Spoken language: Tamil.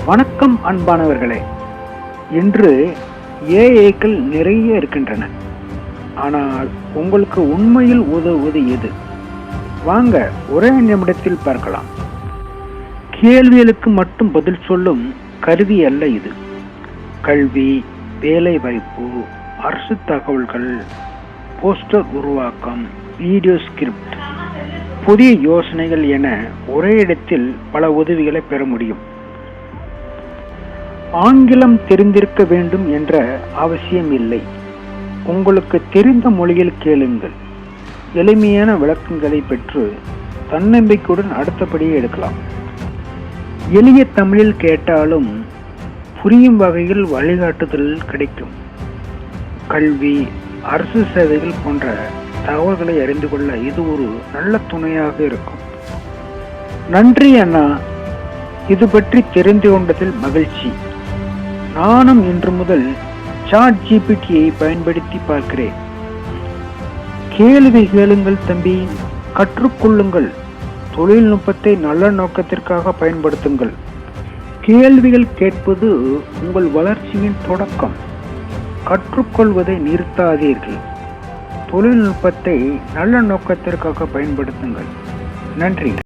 வணக்கம் அன்பானவர்களே. இன்று ஏஐக்கள் நிறைய இருக்கின்றன. ஆனால் உங்களுக்கு உண்மையில் உதவுவது எது? வாங்க ஒரே நிமிடத்தில் பார்க்கலாம். கேள்விகளுக்கு மட்டும் பதில் சொல்லும் கருவி அல்ல இது. கல்வி, வேலை வாய்ப்பு, அரசு தகவல்கள், போஸ்டர் உருவாக்கம், வீடியோ ஸ்கிரிப்ட், புதிய யோசனைகள் என ஒரே இடத்தில் பல உதவிகளை பெற முடியும். ஆங்கிலம் தெரிந்திருக்க வேண்டும் என்ற அவசியம் இல்லை. உங்களுக்கு தெரிந்த மொழியில் கேளுங்கள். எளிமையான விளக்கங்களை பெற்று தன்னம்பிக்கையுடன் அடுத்தபடியே எடுக்கலாம். எளிய தமிழில் கேட்டாலும் புரியும் வகையில் வழிகாட்டுதல் கிடைக்கும். கல்வி, அரசு சேவைகள் போன்ற தகவல்களை அறிந்து கொள்ள இது ஒரு நல்ல துணையாக இருக்கும். நன்றி அண்ணா, இது பற்றி தெரிந்து கொண்டதில் மகிழ்ச்சி. நானும் இன்று முதல் ChatGPTயை பயன்படுத்தி பார்க்கிறேன். கேள்வி கேளுங்கள் தம்பி, கற்றுக்கொள்ளுங்கள். தொழில்நுட்பத்தை நல்ல நோக்கத்திற்காக பயன்படுத்துங்கள். கேள்விகள் கேட்பது உங்கள் வளர்ச்சியின் தொடக்கம். கற்றுக்கொள்வதை நிறுத்தாதீர்கள். தொழில்நுட்பத்தை நல்ல நோக்கத்திற்காக பயன்படுத்துங்கள். நன்றி.